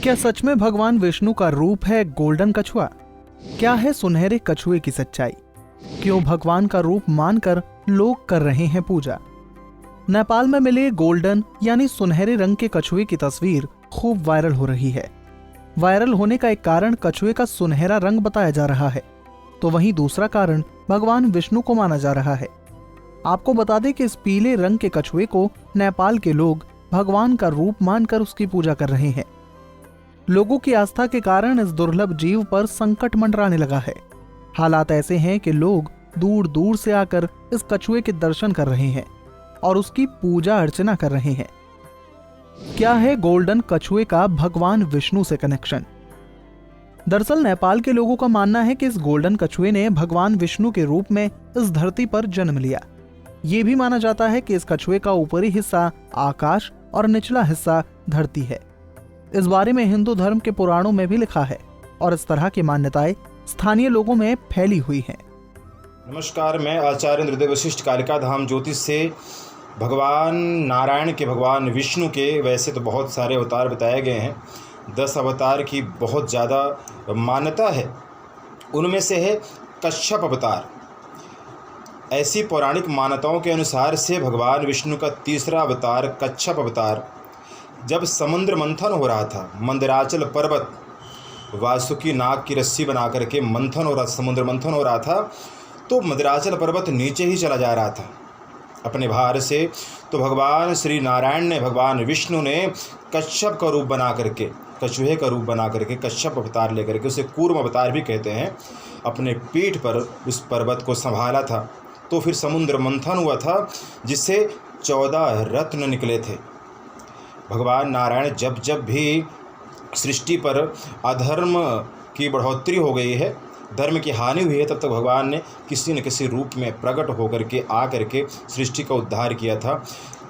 क्या सच में भगवान विष्णु का रूप है गोल्डन कछुआ? क्या है सुनहरे कछुए की सच्चाई? क्यों भगवान का रूप मानकर लोग कर रहे हैं पूजा? नेपाल में मिले गोल्डन यानी सुनहरे रंग के कछुए की तस्वीर खूब वायरल हो रही है। वायरल होने का एक कारण कछुए का सुनहरा रंग बताया जा रहा है, तो वहीं दूसरा कारण भगवान विष्णु को माना जा रहा है। आपको बता दें कि इस पीले रंग के कछुए को नेपाल के लोग भगवान का रूप मानकर उसकी पूजा कर रहे हैं। लोगों की आस्था के कारण इस दुर्लभ जीव पर संकट मंडराने लगा है। हालात ऐसे हैं कि लोग दूर दूर से आकर इस कछुए के दर्शन कर रहे हैं और उसकी पूजा अर्चना कर रहे हैं। क्या है गोल्डन कछुए का भगवान विष्णु से कनेक्शन? दरअसल नेपाल के लोगों का मानना है कि इस गोल्डन कछुए ने भगवान विष्णु के रूप में इस धरती पर जन्म लिया। ये भी माना जाता है कि इस कछुए का ऊपरी हिस्सा आकाश और निचला हिस्सा धरती है। इस बारे में हिंदू धर्म के पुराणों में भी लिखा है और इस तरह की मान्यताएं स्थानीय लोगों में फैली हुई हैं। नमस्कार, मैं आचार्य इंद्रदेव वशिष्ठ कालिका धाम ज्योतिष से भगवान नारायण के, भगवान विष्णु के वैसे तो बहुत सारे अवतार बताए गए हैं। 10 अवतार की बहुत ज़्यादा मान्यता है। उनमें से है कच्छप अवतार। ऐसी पौराणिक मान्यताओं के अनुसार से भगवान विष्णु का तीसरा अवतार कच्छप अवतार जब समुद्र मंथन हो रहा था, मंदराचल पर्वत वासुकी नाग की रस्सी बना करके मंथन हो रहा, समुद्र मंथन हो रहा था, तो मंदराचल पर्वत नीचे ही चला जा रहा था अपने भार से। तो भगवान श्री नारायण ने, भगवान विष्णु ने कच्छप का रूप बना करके, कछुए का रूप बना करके, कच्छप अवतार लेकर के, उसे कूर्म अवतार भी कहते हैं, अपने पीठ पर उस पर्वत को संभाला था। तो फिर समुद्र मंथन हुआ था जिससे 14 रत्न निकले थे। भगवान नारायण जब जब भी सृष्टि पर अधर्म की बढ़ोतरी हो गई है, धर्म की हानि हुई है, तब तक भगवान ने किसी न किसी रूप में प्रकट होकर के आ करके सृष्टि का उद्धार किया था।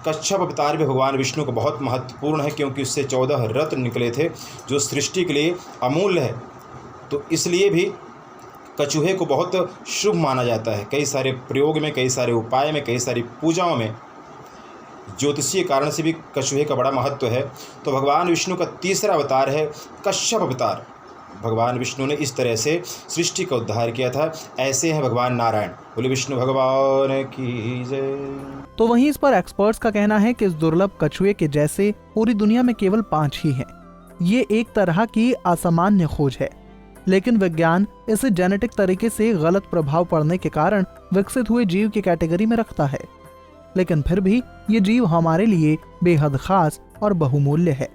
कच्छप अवतार भी भगवान विष्णु को बहुत महत्वपूर्ण है, क्योंकि उससे 14 रत्न निकले थे जो सृष्टि के लिए अमूल्य है। तो इसलिए भी कछुए को बहुत शुभ माना जाता है। कई सारे प्रयोग में, कई सारे उपाय में, कई सारी पूजाओं में ज्योतिषीय कारण से भी कछुए का बड़ा महत्व है। तो भगवान विष्णु का तीसरा अवतार है कच्छप अवतार। भगवान विष्णु ने इस तरह से सृष्टि का उद्धार किया था। ऐसे हैं भगवान नारायण। बोले विष्णु भगवान की जय। तो वहीं इस पर एक्सपर्ट्स का कहना है कि इस दुर्लभ कछुए के जैसे पूरी दुनिया में केवल 5 ही हैं। ये एक तरह की असामान्य खोज है, लेकिन विज्ञान इसे जेनेटिक तरीके से गलत प्रभाव पड़ने के कारण विकसित हुए जीव की कैटेगरी में रखता है। लेकिन फिर भी ये जीव हमारे लिए बेहद खास और बहुमूल्य है।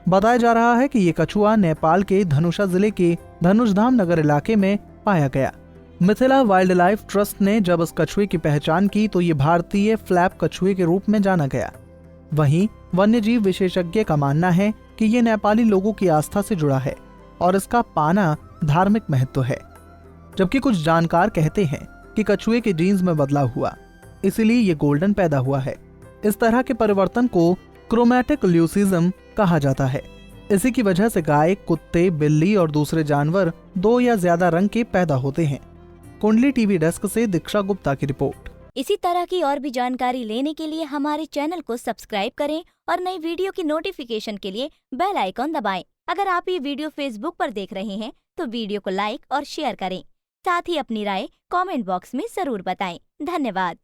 बताया जा रहा है कि ये कछुआ नेपाल के धनुषा जिले के धनुषधाम नगर इलाके में पाया गया। मिथिला वाइल्ड लाइफ ट्रस्ट ने जब इस कछुए की पहचान की तो ये भारतीय फ्लैप कछुए के रूप में जाना गया। वहीं वन्यजीव विशेषज्ञ का मानना है कि ये नेपाली लोगों की आस्था से जुड़ा है और इसका पाना धार्मिक महत्व है। जबकि कुछ जानकार कहते हैं कि कछुए के जीन्स में बदलाव हुआ, इसीलिए ये गोल्डन पैदा हुआ है। इस तरह के परिवर्तन को क्रोमैटिक ल्यूसिज्म कहा जाता है। इसी की वजह से गाय, कुत्ते, बिल्ली और दूसरे जानवर 2 या ज्यादा रंग के पैदा होते हैं। कुंडली टीवी डेस्क से दीक्षा गुप्ता की रिपोर्ट। इसी तरह की और भी जानकारी लेने के लिए हमारे चैनल को सब्सक्राइब करें और नई वीडियो की नोटिफिकेशन के लिए बेल आइकॉन दबाएं। अगर आप ये वीडियो फेसबुक पर देख रहे हैं तो वीडियो को लाइक और शेयर करें। साथ ही अपनी राय कमेंट बॉक्स में जरूर बताएं। धन्यवाद।